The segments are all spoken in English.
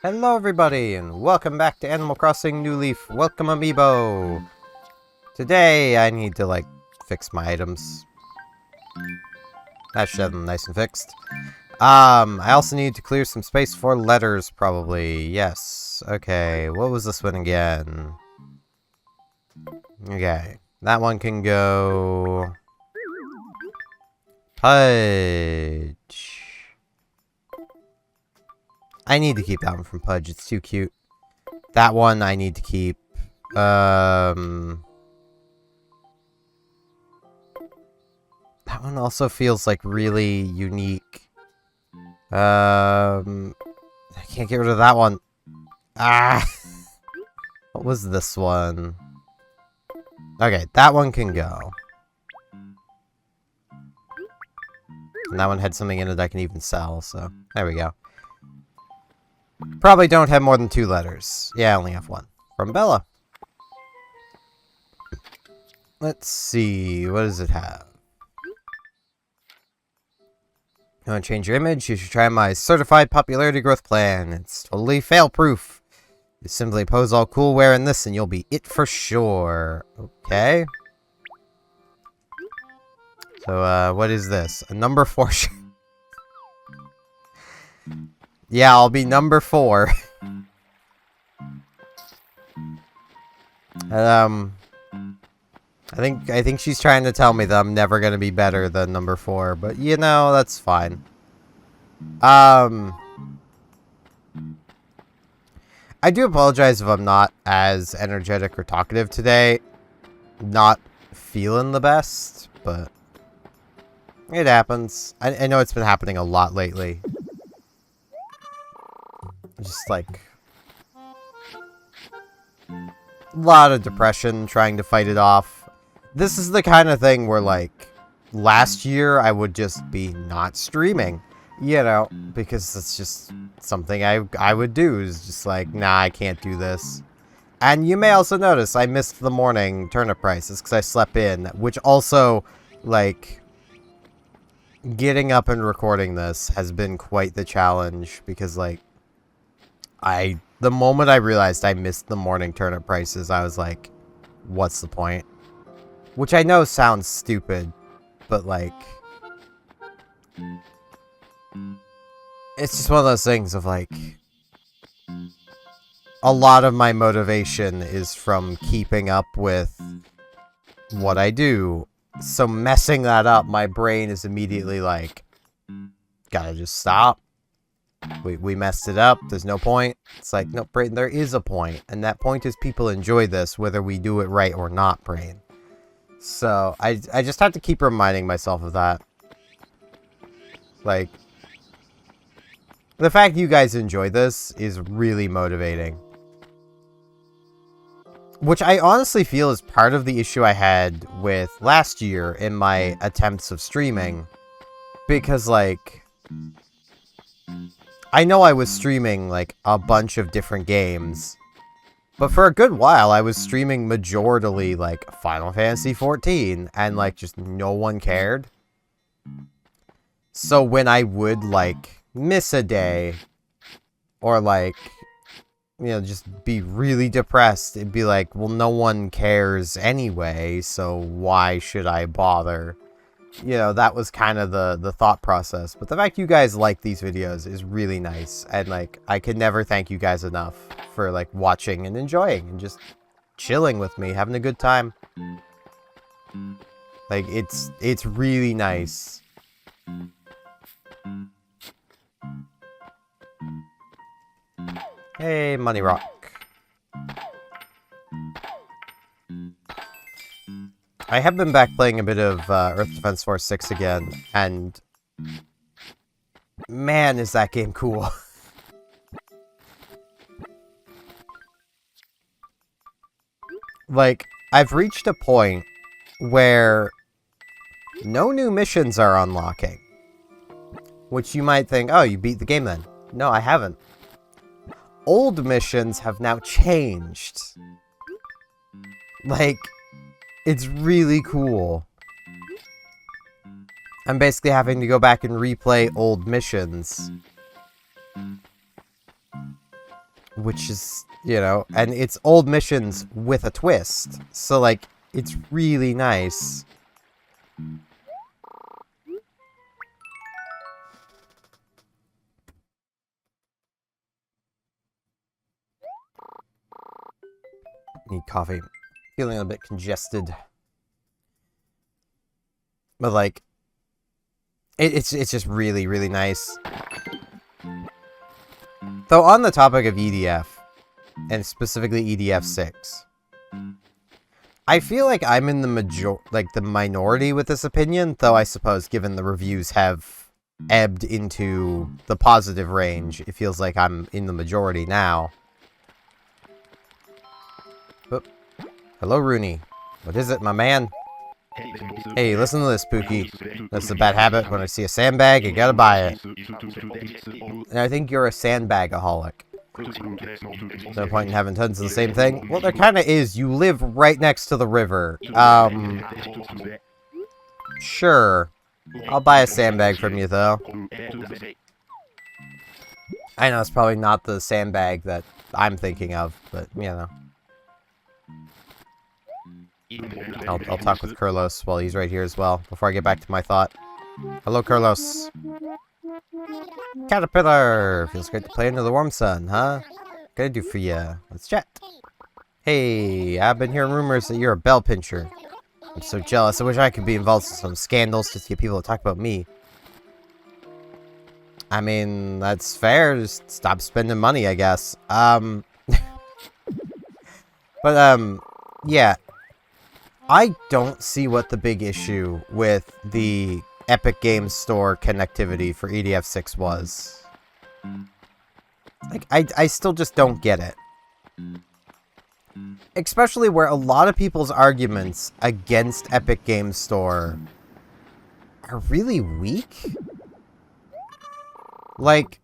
Hello everybody, and welcome back to Animal Crossing New Leaf. Welcome, Amiibo! Today, I need to, like, fix my items. I should have them nice and fixed. I also need to clear some space for letters, probably. Yes. Okay, what was this one again? Okay, that one can go... Pudge. I need to keep that one from Pudge, it's too cute. That one I need to keep. That one also feels like really unique. I can't get rid of that one. Ah! What was this one? Okay, that one can go. And that one had something in it I can even sell, so there we go. Probably don't have more than 2 letters. Yeah, I only have 1. From Bella. Let's see, what does it have? You want to change your image? You should try my certified popularity growth plan. It's totally fail-proof. You simply pose all cool wearing this and you'll be it for sure. Okay. So, what is this? A number 4 shirt. Yeah, I'll be number 4. I think she's trying to tell me that I'm never gonna be better than number 4, but you know, that's fine. I do apologize if I'm not as energetic or talkative today. Not feeling the best, but it happens. I know it's been happening a lot lately. Just like a lot of depression, trying to fight it off. This is the kind of thing where, like, last year I would just be not streaming, you know, because it's just something I would do. Is just like, nah, I can't do this. And you may also notice I missed the morning turnip prices because I slept in, which also, like, getting up and recording this has been quite the challenge because, like, the moment I realized I missed the morning turnip prices, I was like, what's the point? Which I know sounds stupid, but like, it's just one of those things of like, a lot of my motivation is from keeping up with what I do. So messing that up, my brain is immediately like, gotta just stop. We messed it up. There's no point. It's like, no, Brain, there is a point. And that point is people enjoy this, whether we do it right or not, Brain. So, I just have to keep reminding myself of that. Like, the fact you guys enjoy this is really motivating. Which I honestly feel is part of the issue I had with last year in my attempts of streaming. Because, like, I know I was streaming, like, a bunch of different games, but for a good while, I was streaming majorly, like, Final Fantasy XIV, and, like, just no one cared. So when I would, like, miss a day, or, like, you know, just be really depressed, it'd be like, well, no one cares anyway, so why should I bother? You know, that was kind of the thought process. But the fact you guys like these videos is really nice. And, like, I can never thank you guys enough for, like, watching and enjoying and just chilling with me, having a good time. Like, it's really nice. Hey, Money Rock. I have been back playing a bit of Earth Defense Force 6 again, and man, is that game cool. Like, I've reached a point where no new missions are unlocking. Which you might think, oh, you beat the game then. No, I haven't. Old missions have now changed. Like, it's really cool. I'm basically having to go back and replay old missions. Which is, you know, and it's old missions with a twist. So, like, it's really nice. Need coffee. Feeling a bit congested. But, like, it's just really, really nice. Though, on the topic of EDF, and specifically EDF 6, I feel like I'm in the minority with this opinion, though I suppose given the reviews have ebbed into the positive range, it feels like I'm in the majority now. Oh. Hello, Rooney. What is it, my man? Hey, listen to this, Pookie. That's a bad habit. When I see a sandbag, I gotta buy it. And I think you're a sandbagaholic. No point in having tons of the same thing. Well, there kinda is. You live right next to the river. Sure. I'll buy a sandbag from you, though. I know it's probably not the sandbag that I'm thinking of, but, you know. I'll talk with Kurlos while he's right here as well, before I get back to my thought. Hello, Kurlos. Caterpillar! Feels great to play under the warm sun, huh? What can I do for you? Let's chat. Hey, I've been hearing rumors that you're a bell pincher. I'm so jealous. I wish I could be involved in some scandals just to get people to talk about me. I mean, that's fair. Just stop spending money, I guess. Yeah. I don't see what the big issue with the Epic Games Store connectivity for EDF 6 was. Like, I still just don't get it. Especially where a lot of people's arguments against Epic Games Store are really weak. Like,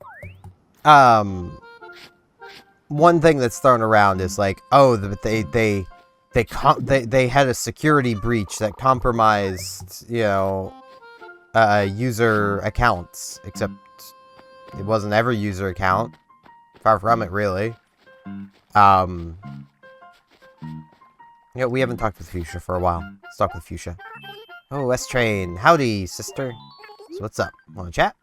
one thing that's thrown around is like, oh, they had a security breach that compromised, you know, user accounts. Except it wasn't every user account. Far from it, really. You know, we haven't talked with Fuchsia for a while. Let's talk with Fuchsia. Oh, S-Train. Howdy, sister. So what's up? Wanna chat?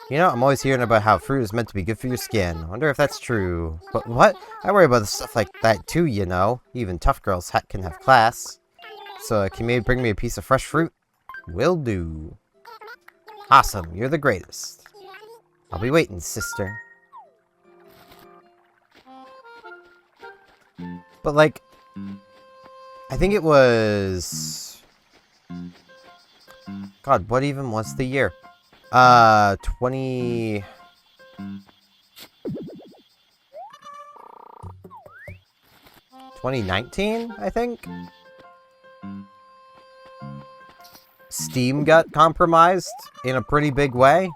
You know, I'm always hearing about how fruit is meant to be good for your skin. I wonder if that's true. But what? I worry about stuff like that too, you know. Even tough girls can have class. So, can you maybe bring me a piece of fresh fruit? Will do. Awesome, you're the greatest. I'll be waiting, sister. But, like, I think it was... God, what even was the year? 2019, I think? Steam got compromised in a pretty big way.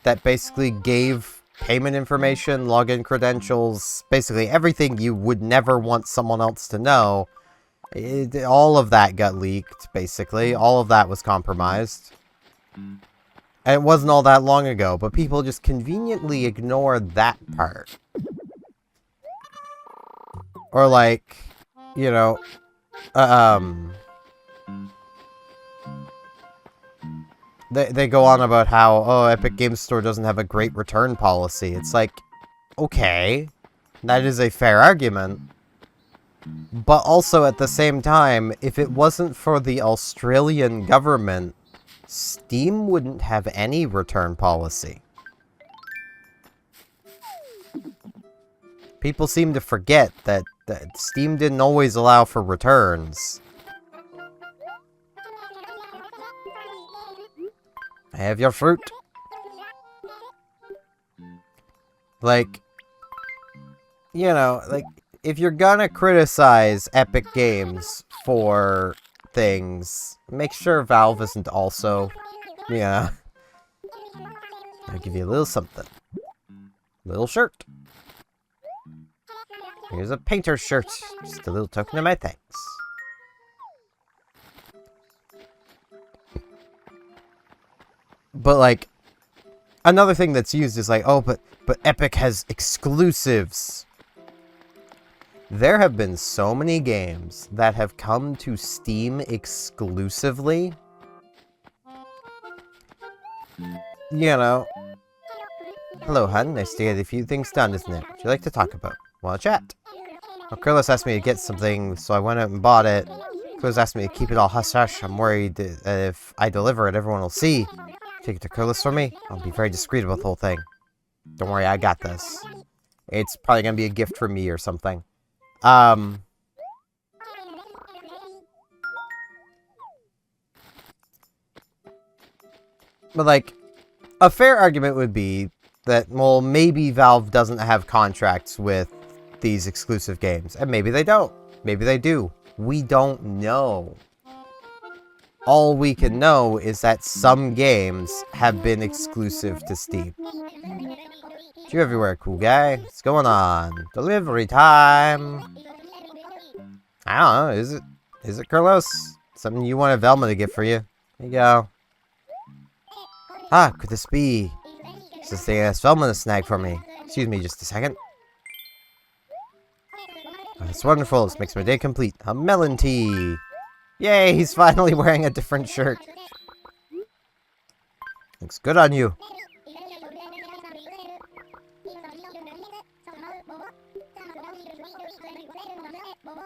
That basically gave payment information, login credentials, basically everything you would never want someone else to know. All of that got leaked, basically. All of that was compromised. And it wasn't all that long ago, but people just conveniently ignore that part. Or like, you know, They go on about how, oh, Epic Games Store doesn't have a great return policy. It's like, okay, that is a fair argument. But also at the same time, if it wasn't for the Australian government, Steam wouldn't have any return policy. People seem to forget that Steam didn't always allow for returns. I have your fruit. Like, you know, like, if you're gonna criticize Epic Games for things. Make sure Valve isn't also... Yeah. I'll give you a little something. Little shirt. Here's a painter's shirt. Just a little token of my thanks. But, like, another thing that's used is like, oh, but Epic has exclusives. There have been so many games that have come to Steam exclusively. You know. Hello, hun. Nice to get a few things done, isn't it? Would you like to talk about? Wanna chat? Well, Curlis asked me to get something, so I went out and bought it. Curlis asked me to keep it all hush-hush. I'm worried that if I deliver it, everyone will see. Take it to Curlis for me? I'll be very discreet about the whole thing. Don't worry, I got this. It's probably gonna be a gift from me or something. But, like, a fair argument would be that, well, maybe Valve doesn't have contracts with these exclusive games. And maybe they don't. Maybe they do. We don't know. All we can know is that some games have been exclusive to Steam. You everywhere, cool guy. What's going on? Delivery time! I don't know, is it Carlos? Something you wanted Velma to get for you. Here you go. Ah, could this be? This thing has Velma to snag for me. Excuse me just a second. Oh, it's wonderful. This makes my day complete. A melon tea. Yay, he's finally wearing a different shirt. Looks good on you.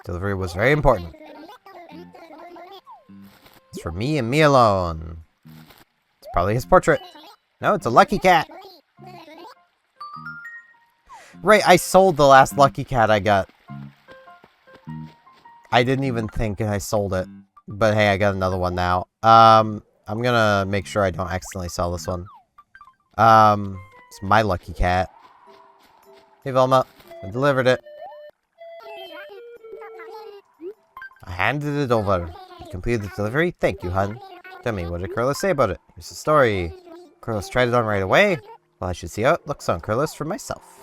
Delivery was very important. It's for me and me alone. It's probably his portrait. No, it's a lucky cat. Right, I sold the last lucky cat I got. I didn't even think I sold it. But hey, I got another one now. I'm gonna make sure I don't accidentally sell this one. It's my lucky cat. Hey, Velma. I delivered it. I handed it over. You completed the delivery? Thank you, hun. Tell me, what did Curlis say about it? Here's the story. Curlis tried it on right away. Well, I should see how it looks on Curlis for myself.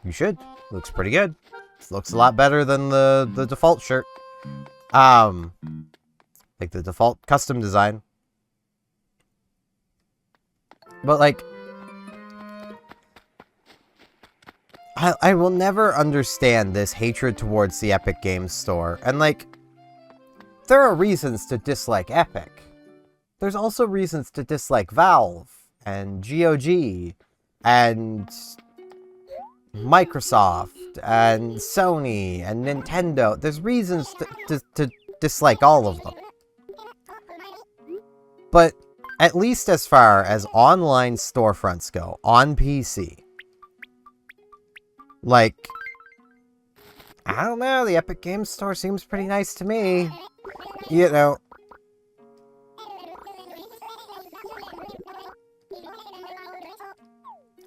You should. It looks pretty good. It looks a lot better than the default shirt. Like the default custom design. But, like, I will never understand this hatred towards the Epic Games Store. And, like, there are reasons to dislike Epic. There's also reasons to dislike Valve, and GOG, and Microsoft, and Sony, and Nintendo. There's reasons to dislike all of them. But at least as far as online storefronts go, on PC, like, I don't know, the Epic Games Store seems pretty nice to me. You know.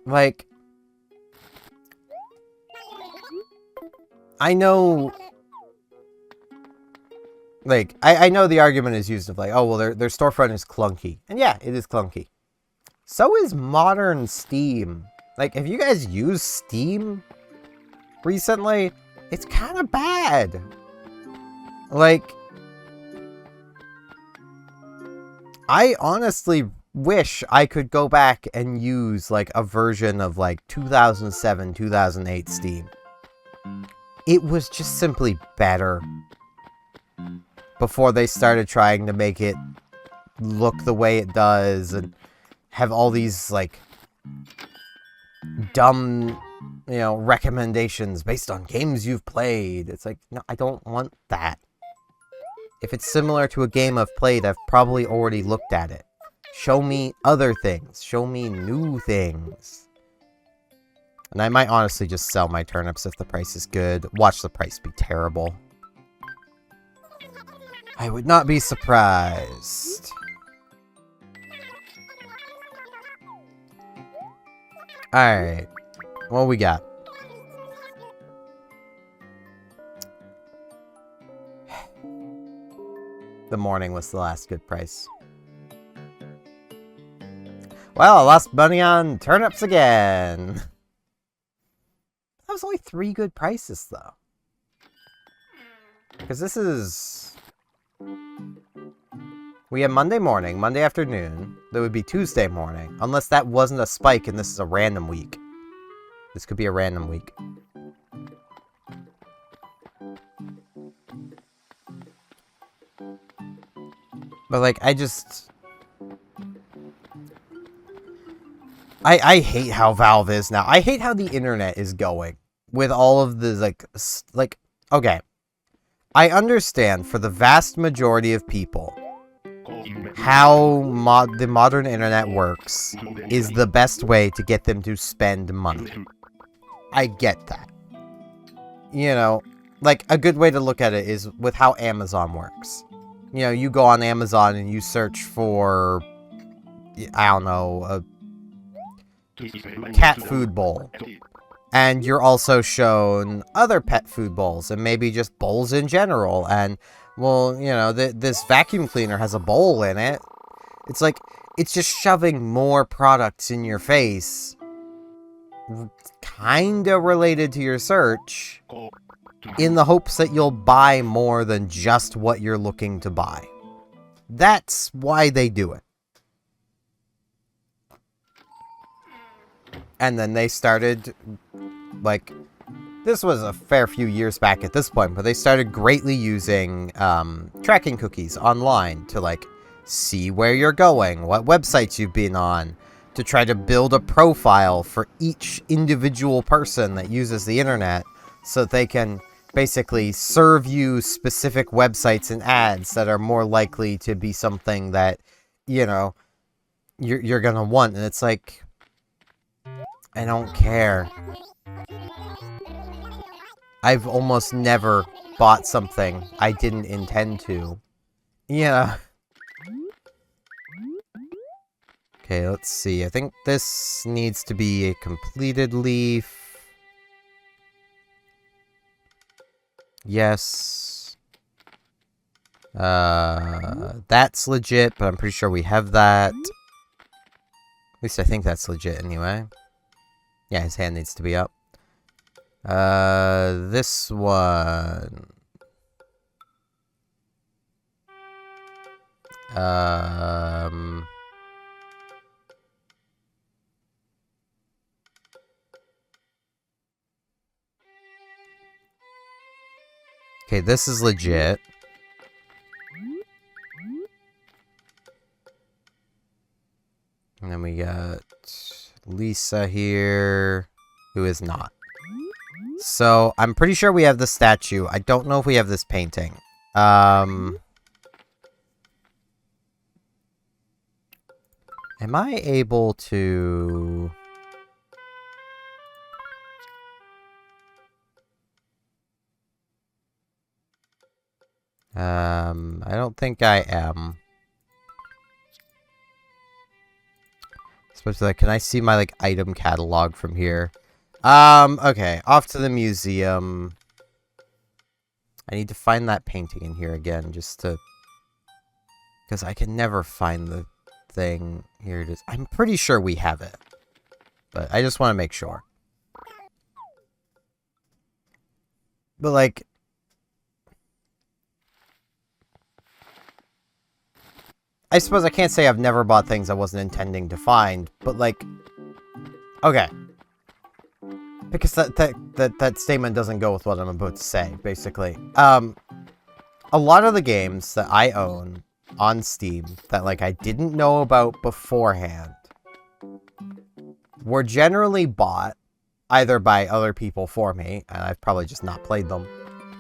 Like, I know, like, I know the argument is used of like, oh, well, their storefront is clunky. And yeah, it is clunky. So is modern Steam. Like, have you guys used Steam recently? It's kind of bad. Like, I honestly wish I could go back and use, like, a version of, like, 2007, 2008 Steam. It was just simply better. Before they started trying to make it look the way it does and have all these, like, dumb, you know, recommendations based on games you've played. It's like, no, I don't want that. If it's similar to a game I've played, I've probably already looked at it. Show me other things. Show me new things. And I might honestly just sell my turnips if the price is good. Watch the price be terrible. I would not be surprised. Alright. What we got? the morning was the last good price. Well, I lost money on turnips again. That was only 3 good prices, though. Because this is... We have Monday morning, Monday afternoon. There would be Tuesday morning. Unless that wasn't a spike and this is a random week. This could be a random week. But, like, I just... I hate how Valve is now. I hate how the internet is going. With all of the, like... Okay. I understand, for the vast majority of people, how the modern internet works is the best way to get them to spend money. I get that. You know, like, a good way to look at it is with how Amazon works. You know, you go on Amazon and you search for, I don't know, a cat food bowl. And you're also shown other pet food bowls, and maybe just bowls in general. And, well, you know, this vacuum cleaner has a bowl in it. It's like, it's just shoving more products in your face, kinda related to your search, in the hopes that you'll buy more than just what you're looking to buy. That's why they do it. And then they started, like, this was a fair few years back at this point, but they started greatly using tracking cookies online to, like, see where you're going, what websites you've been on, to try to build a profile for each individual person that uses the internet so that they can basically serve you specific websites and ads that are more likely to be something that, you know, you're gonna want. And it's like, I don't care. I've almost never bought something I didn't intend to. Yeah. Okay, let's see. I think this needs to be a completed leaf. Yes. That's legit, but I'm pretty sure we have that. At least I think that's legit anyway. Yeah, his hand needs to be up. This one. Okay, this is legit. And then we got Lisa here, who is not. So, I'm pretty sure we have the statue. I don't know if we have this painting. Am I able to... I don't think I am. Supposed to, like, can I see my, like, item catalog from here? Okay, off to the museum. I need to find that painting in here again, just to... Because I can never find the thing. Here it is. I'm pretty sure we have it. But I just want to make sure. But, like... I suppose I can't say I've never bought things I wasn't intending to find, but, like... Okay. Because that statement doesn't go with what I'm about to say, basically. A lot of the games that I own on Steam that, like, I didn't know about beforehand were generally bought either by other people for me, and I've probably just not played them,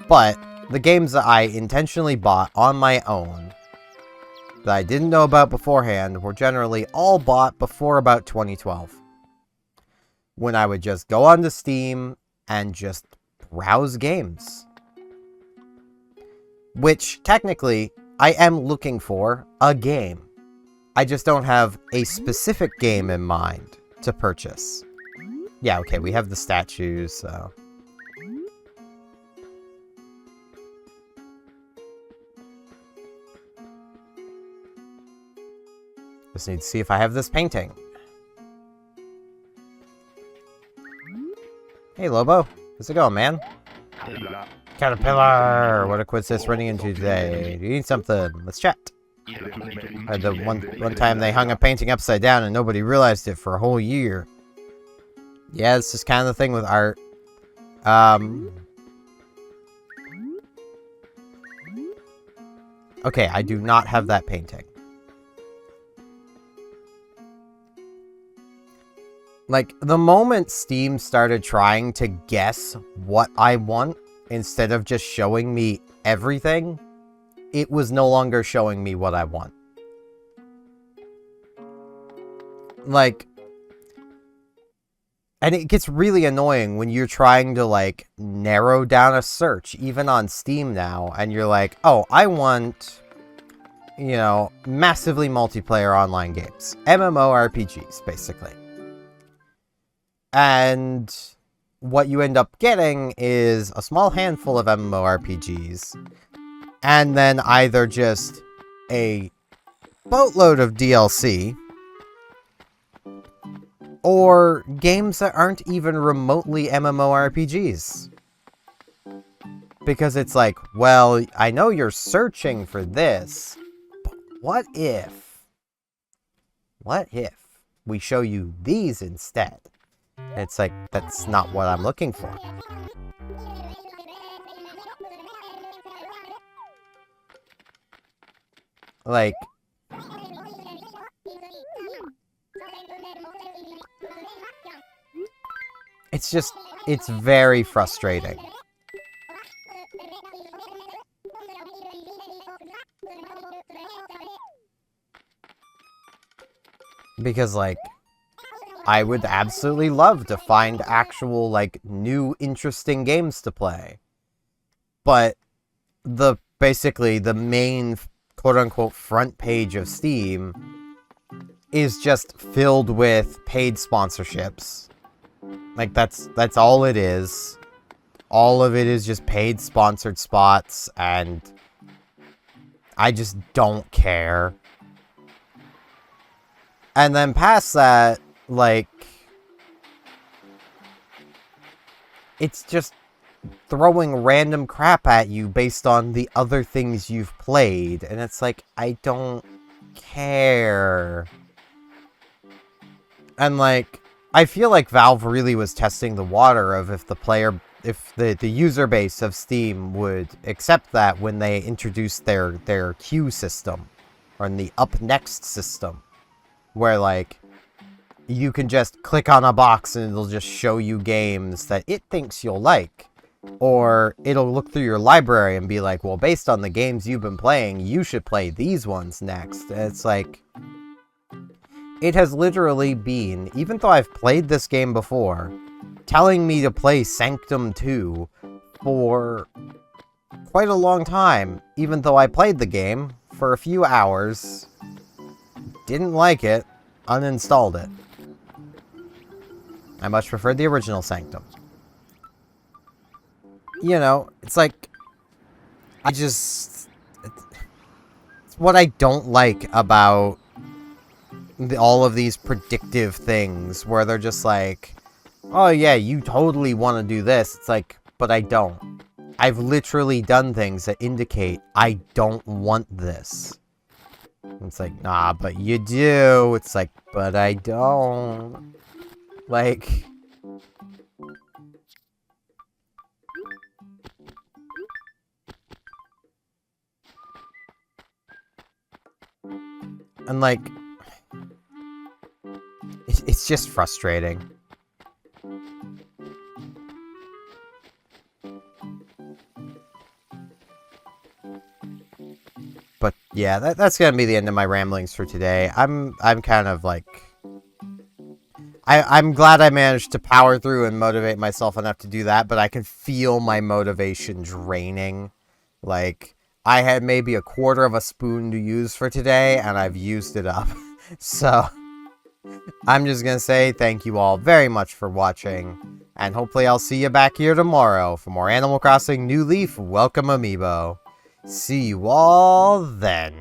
but the games that I intentionally bought on my own that I didn't know about beforehand were generally all bought before about 2012. When I would just go onto Steam and just browse games. Which, technically, I am looking for a game. I just don't have a specific game in mind to purchase. Yeah, okay, we have the statues, so... Just need to see if I have this painting. Hey, Lobo. How's it going, man? Caterpillar! What a coincidence running into today. Do you need something? Let's chat. The one time they hung a painting upside down and nobody realized it for a whole year. Yeah, this is kind of the thing with art. Okay, I do not have that painting. Like, the moment Steam started trying to guess what I want, instead of just showing me everything, it was no longer showing me what I want. Like, and it gets really annoying when you're trying to, like, narrow down a search, even on Steam now, and you're like, oh, I want, you know, massively multiplayer online games. MMORPGs, basically. And what you end up getting is a small handful of MMORPGs, and then either just a boatload of DLC, or games that aren't even remotely MMORPGs. Because it's like, well, I know you're searching for this, but what if we show you these instead? It's like, that's not what I'm looking for. Like, it's just, it's very frustrating. Because, like, I would absolutely love to find actual, like, new, interesting games to play. But basically, the main, quote-unquote, front page of Steam is just filled with paid sponsorships. Like, that's all it is. All of it is just paid sponsored spots, and I just don't care. And then past that, like, it's just throwing random crap at you based on the other things you've played. And it's like, I don't care. And, like, I feel like Valve really was testing the water of if the user base of Steam would accept that when they introduced their queue system, or in the up next system, where, like, you can just click on a box and it'll just show you games that it thinks you'll like. Or it'll look through your library and be like, well, based on the games you've been playing, you should play these ones next. And it's like, it has literally been, even though I've played this game before, telling me to play Sanctum 2 for quite a long time, even though I played the game for a few hours, didn't like it, uninstalled it. I much preferred the original Sanctum. You know, it's like, it's what I don't like about all of these predictive things, where they're just like, oh yeah, you totally want to do this. It's like, but I don't. I've literally done things that indicate I don't want this. It's like, nah, but you do. It's like, but I don't. Like, and like, it's just frustrating. But yeah, that's gonna be the end of my ramblings for today. I'm kind of like, I'm glad I managed to power through and motivate myself enough to do that, but I can feel my motivation draining. Like, I had maybe a quarter of a spoon to use for today, and I've used it up. So, I'm just gonna say thank you all very much for watching, and hopefully I'll see you back here tomorrow for more Animal Crossing New Leaf Welcome Amiibo. See you all then.